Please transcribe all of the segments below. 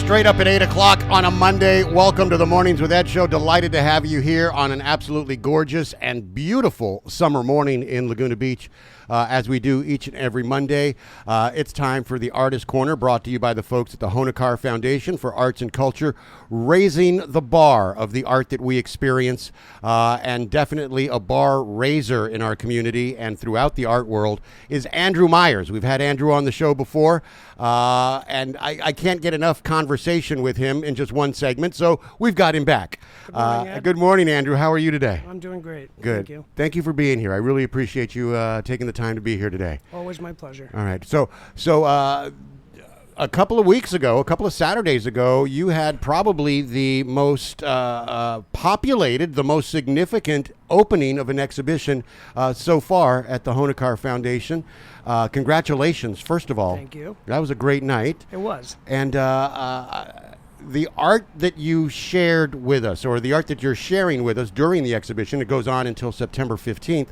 Straight up at 8 o'clock on a Monday. Welcome to the Mornings with Ed show. Delighted to have you here on an absolutely gorgeous and beautiful summer morning in Laguna Beach. As we do each and every Monday, it's time for the Artist Corner, brought to you by the folks at the Honarkar Foundation for Arts and Culture, raising the bar of the art that we experience, and definitely a bar raiser in our community and throughout the art world is Andrew Myers. We've had Andrew on the show before, and I can't get enough conversation with him in just one segment, so we've got him back. Good morning, Ed. Good morning, Andrew. How are you today? I'm doing great. Good. Thank you. Thank you for being here. I really appreciate you taking the time to be here today. Always my pleasure. All right. So a couple of Saturdays ago, you had probably the most populated, the most significant opening of an exhibition so far at the Honarkar Foundation. Congratulations, first of all. Thank you. That was a great night. It was. And the art that you shared with us, or the art that you're sharing with us during the exhibition, it goes on until September 15th,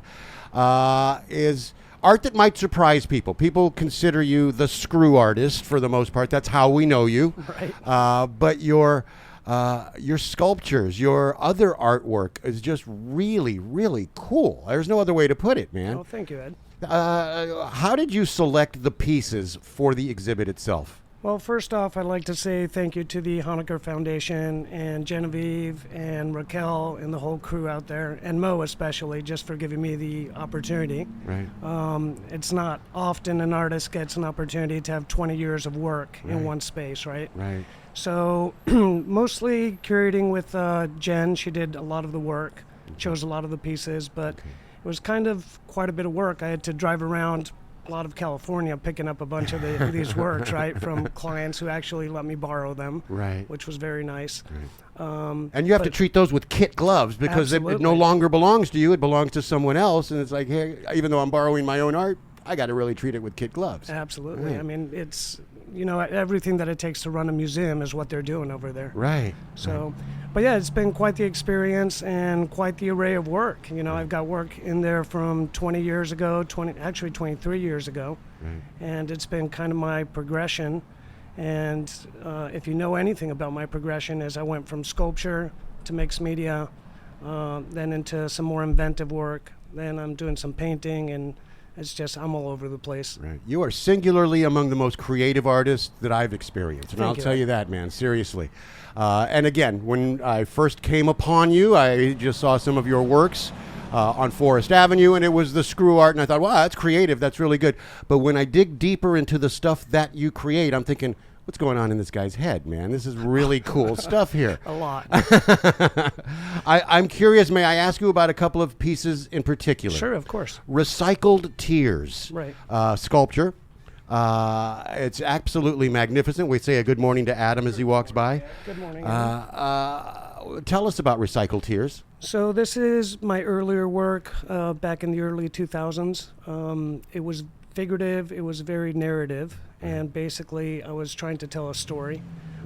is art that might surprise people. People consider you the screw artist for the most part. That's how we know you. Right. But your sculptures, your other artwork is just really, really cool. There's no other way to put it, man. Oh, thank you, Ed. How did you select the pieces for the exhibit itself? Well, first off, I'd like to say thank you to the Honarkar Foundation and Genevieve and Raquel and the whole crew out there, and Mo especially, just for giving me the opportunity. Right. It's not often an artist gets an opportunity to have 20 years of work in one space, right? Right. So mostly curating with Jen. She did a lot of the work, chose a lot of the pieces, but it was kind of quite a bit of work. I had to drive around a lot of California picking up a bunch of these works, right, from clients who actually let me borrow them, right, which was very nice. Right. And you have to treat those with kit gloves because it no longer belongs to you. It belongs to someone else. And it's like, hey, even though I'm borrowing my own art, I got to really treat it with kit gloves. Absolutely. Right. I mean, it's, everything that it takes to run a museum is what they're doing over there. Right. So, but yeah, it's been quite the experience and quite the array of work. I've got work in there from 20 years ago, 23 years ago. Right. And it's been kind of my progression. And if you know anything about my progression, is I went from sculpture to mixed media, then into some more inventive work. Then I'm doing some painting, and it's just, I'm all over the place. Right. You are singularly among the most creative artists that I've experienced. And I'll tell you that, man, seriously. And again, when I first came upon you, I just saw some of your works on Forest Avenue, and it was the screw art, and I thought, wow, that's creative, that's really good. But when I dig deeper into the stuff that you create, I'm thinking, what's going on in this guy's head, man? This is really cool stuff here. A lot. I'm curious, may I ask you about a couple of pieces in particular? Sure, of course. Recycled Tears. Right. Sculpture. It's absolutely magnificent. We say a good morning to Adam as he walks by. Good morning. Tell us about Recycled Tears. So this is my earlier work back in the early 2000s. It was figurative, it was very narrative, and basically I was trying to tell a story.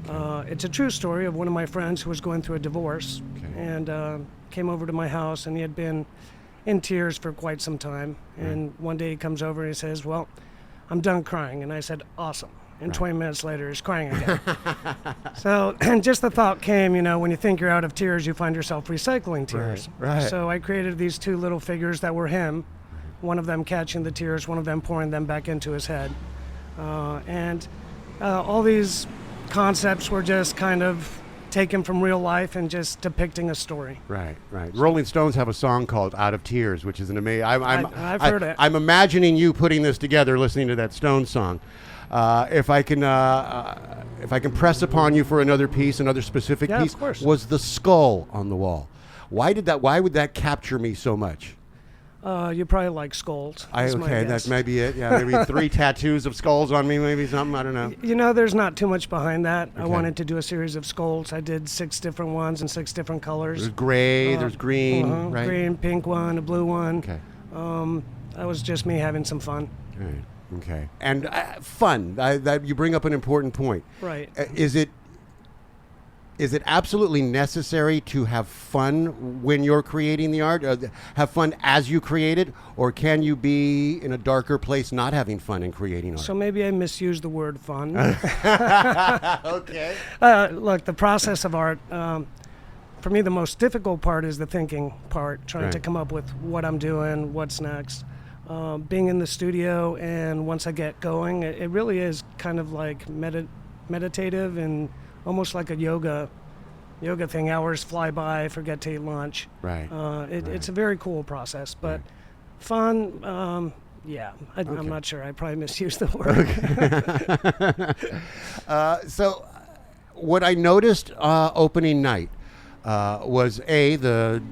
It's a true story of one of my friends who was going through a divorce, and came over to my house, and he had been in tears for quite some time. And one day he comes over and he says, well, I'm done crying. And I said, awesome. And 20 minutes later, he's crying again. So, and just the thought came, when you think you're out of tears, you find yourself recycling tears. Right. So I created these two little figures that were him, one of them catching the tears, one of them pouring them back into his head. And all these concepts were just kind of taken from real life and just depicting a story. Right. Rolling Stones have a song called "Out of Tears," which is an amazing. I've heard it. I'm imagining you putting this together, listening to that Stones song. If I can press upon you for another piece, another specific piece, of course. Was the skull on the wall. Why would that capture me so much? You probably like skulls. That's maybe it. Yeah, maybe 3 tattoos of skulls on me, maybe something. I don't know. There's not too much behind that. Okay. I wanted to do a series of skulls. I did 6 different ones in 6 different colors. There's gray, there's green, right? Green, pink one, a blue one. Okay. That was just me having some fun. Right. Okay. And fun. That you bring up an important point. Right. Is it Is it absolutely necessary to have fun when you're creating the art? Have fun as you create it? Or can you be in a darker place not having fun in creating art? So maybe I misused the word fun. Okay. Look, the process of art, for me, the most difficult part is the thinking part, trying to Right. come up with what I'm doing, what's next. Being in the studio, and once I get going, it really is kind of like meditative and almost like a yoga thing. Hours fly by, forget to eat lunch. Right. It's a very cool process, but Right. fun, yeah, I'm Okay. not sure. I probably misused the word. So what I noticed opening night was A, the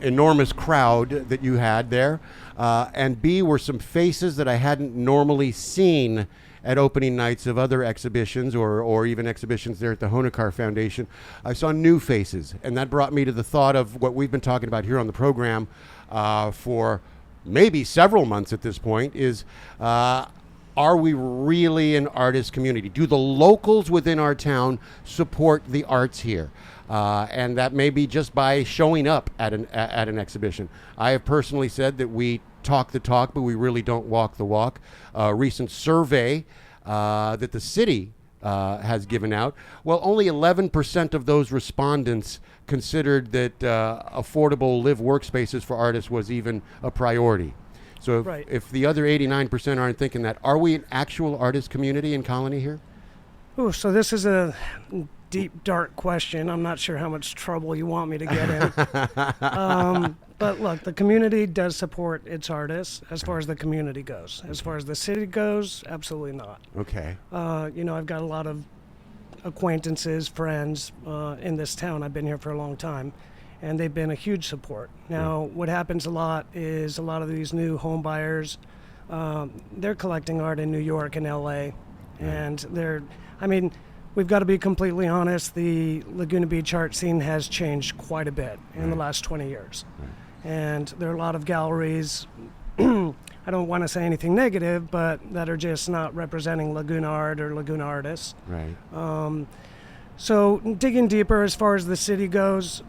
enormous crowd that you had there, and B, were some faces that I hadn't normally seen at opening nights of other exhibitions or even exhibitions there at the Honarkar Foundation. I saw new faces, and that brought me to the thought of what we've been talking about here on the program for maybe several months at this point, is are we really an artist community? Do the locals within our town support the arts here? And that may be just by showing up at an exhibition. I have personally said that we talk the talk, but we really don't walk the walk. A recent survey that the city has given out, well, only 11% of those respondents considered that affordable live workspaces for artists was even a priority. So Right. if the other 89% aren't thinking that, are we an actual artist community in Colony here? Ooh, so this is a deep, dark question. I'm not sure how much trouble you want me to get in. But look, the community does support its artists as far as the community goes. As far as the city goes, absolutely not. Okay. I've got a lot of acquaintances, friends in this town. I've been here for a long time, and they've been a huge support. Now, what happens a lot is a lot of these new home buyers, they're collecting art in New York and LA, and we've got to be completely honest, the Laguna Beach art scene has changed quite a bit in the last 20 years. And there are a lot of galleries, I don't want to say anything negative, but that are just not representing Laguna art or Laguna artists. Right. So digging deeper as far as the city goes,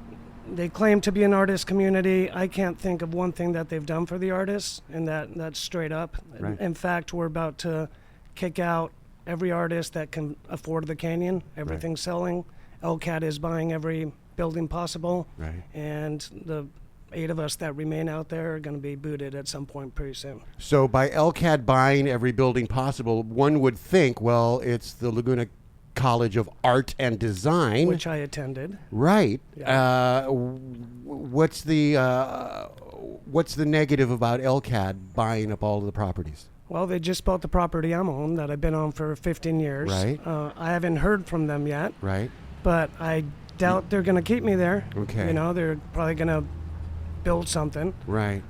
they claim to be an artist community. I can't think of one thing that they've done for the artists, and that's straight up. Right. In fact, we're about to kick out every artist that can afford the canyon. Everything's selling. LCAT is buying every building possible. Right. And the 8 of us that remain out there are going to be booted at some point pretty soon. So by LCAD buying every building possible, one would think, well, it's the Laguna College of Art and Design, Which I attended. right? Yeah. What's the negative about LCAD buying up all of the properties? Well, they just bought the property I'm on that I've been on for 15 years. Right. I haven't heard from them yet, Right. but I doubt they're going to keep me there. Okay. They're probably going to build something, Right.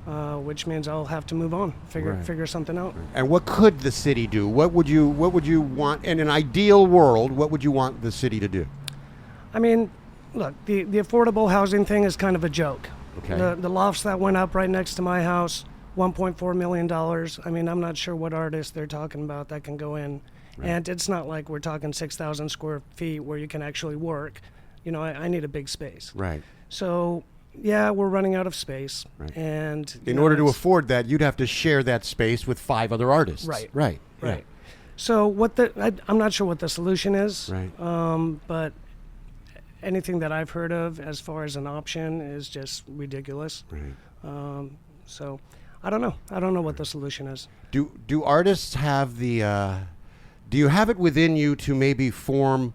which means I'll have to move on, Right. figure something out. And what could the city do? What would you want in an ideal world? What would you want the city to do? I mean, look, the affordable housing thing is kind of a joke. Okay. The lofts that went up right next to my house, $1.4 million. I mean, I'm not sure what artists they're talking about that can go in. Right. And it's not like we're talking 6,000 square feet where you can actually work. I need a big space. Right. So, yeah, we're running out of space. Right. And In order to afford that, you'd have to share that space with 5 other artists. Right. Right. Right. So I'm not sure what the solution is. Right. But anything that I've heard of as far as an option is just ridiculous. Right. So I don't know. I don't know what the solution is. Do artists have the? Do you have it within you to maybe form,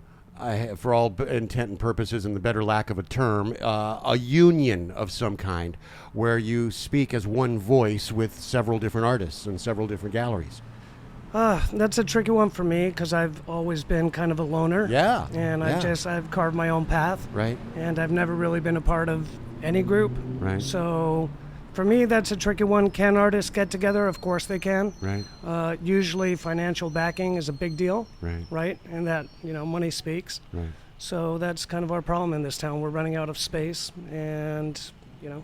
for all intent and purposes, and the better lack of a term, a union of some kind, where you speak as one voice with several different artists and several different galleries? That's a tricky one for me because I've always been kind of a loner. Yeah. And yeah. I've carved my own path. Right. And I've never really been a part of any group. Right. So for me, that's a tricky one. Can artists get together? Of course they can. Right. Usually financial backing is a big deal. Right. Right. And that, money speaks. Right. So that's kind of our problem in this town. We're running out of space, and Right.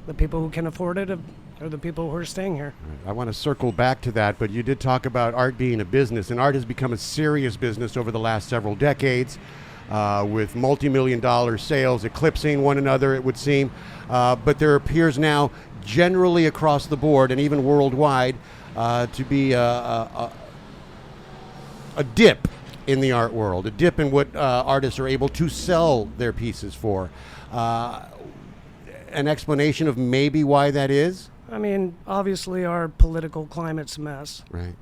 the people who can afford it are the people who are staying here. Right. I want to circle back to that, but you did talk about art being a business, and art has become a serious business over the last several decades. with multi-million-dollar sales eclipsing one another, it would seem. But there appears now, generally across the board and even worldwide, to be a dip in the art world, a dip in what artists are able to sell their pieces for. An explanation of maybe why that is? I mean, obviously our political climate's a mess. Right.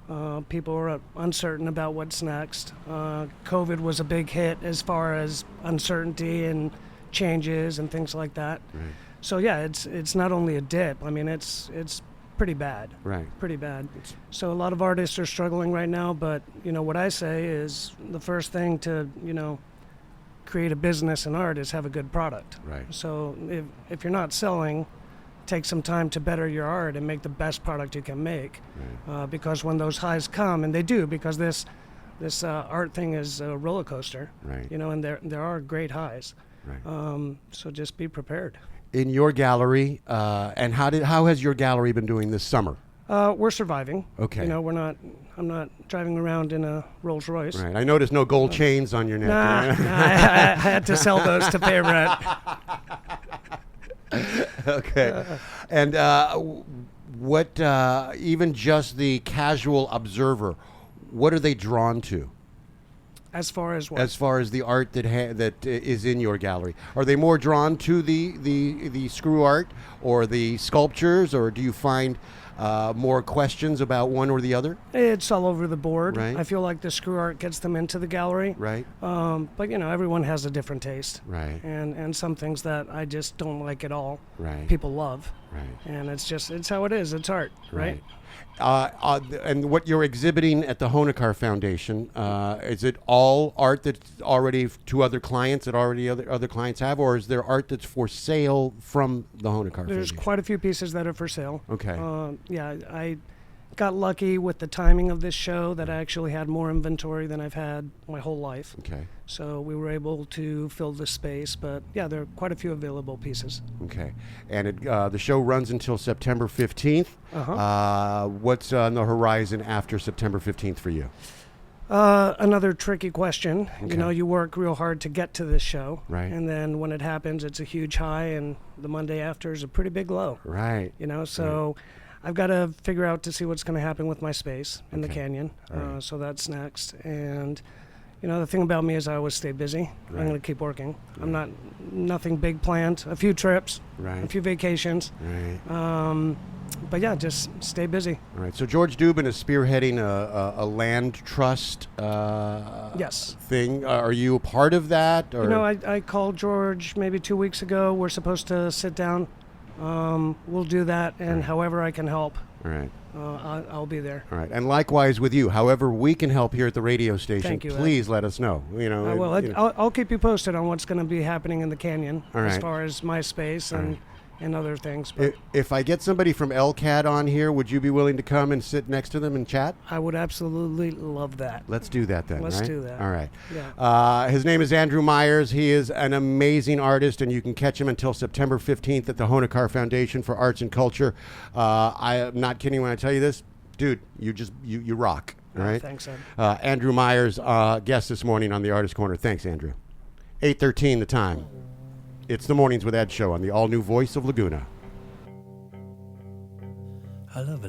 People are uncertain about what's next. COVID was a big hit as far as uncertainty and changes and things like that. Right. So yeah, it's not only a dip. I mean, it's pretty bad. Right. Pretty bad. So a lot of artists are struggling right now, but what I say is the first thing to, create a business in art is have a good product. Right. So if you're not selling, take some time to better your art and make the best product you can make. Right. Because when those highs come, and they do, because this art thing is a roller coaster. Right. And there are great highs. Right. So just be prepared. In your gallery, and how has your gallery been doing this summer? We're surviving. Okay. I'm not driving around in a Rolls Royce. Right. I noticed no gold chains on your neck. I had to sell those to pay rent. Okay. And what, even just the casual observer, what are they drawn to? As far as what? As far as the art that is in your gallery, are they more drawn to the screw art or the sculptures, or do you find more questions about one or the other? It's all over the board. Right. I feel like the screw art gets them into the gallery. Right. But everyone has a different taste. Right. And some things that I just don't like at all. Right. People love. Right. And it's how it is. It's art. Right. And what you're exhibiting at the Honarkar Foundation, is it all art that's already to other clients that already other clients have, or is there art that's for sale from the Honarkar There's Foundation? quite a few pieces that are for sale. Okay. Yeah, I got lucky with the timing of this show that I actually had more inventory than I've had my whole life. Okay. So we were able to fill the space, but yeah, there are quite a few available pieces. Okay. And the show runs until September 15th. Uh-huh. What's on the horizon after September 15th for you? Another tricky question. Okay. You work real hard to get to this show. Right. And then when it happens, it's a huge high, and the Monday after is a pretty big low. Right. So I've got to figure out to see what's going to happen with my space in the Okay. canyon. All right. So that's next. And the thing about me is I always stay busy. Right. I'm going to keep working. Nothing big planned. A few trips, Right. a few vacations. Right. But yeah, just stay busy. All right. So George Dubin is spearheading a land trust Yes. thing. Are you a part of that? Or? I called George maybe 2 weeks ago. We're supposed to sit down. We'll do that, and Right. however I can help, All right. I'll be there. All right. And likewise with you. However we can help here at the radio station, Thank you, Ed. please let us know. I will. I'll keep you posted on what's going to be happening in the canyon All as right. far as my space All and right. and other things. But If I get somebody from LCAD on here, would you be willing to come and sit next to them and chat? I would absolutely love that. Let's do that then. Let's right? do that. All right. Yeah. His name is Andrew Myers. He is an amazing artist, and you can catch him until September 15th at the Honarkar Foundation for Arts and Culture. I am not kidding when I tell you this. Dude, you rock. All right. Thanks, Ed. Andrew Myers, guest this morning on the Artist Corner. Thanks, Andrew. 8:13 the time. It's the Mornings with Ed show on the all-new Voice of Laguna. I love it.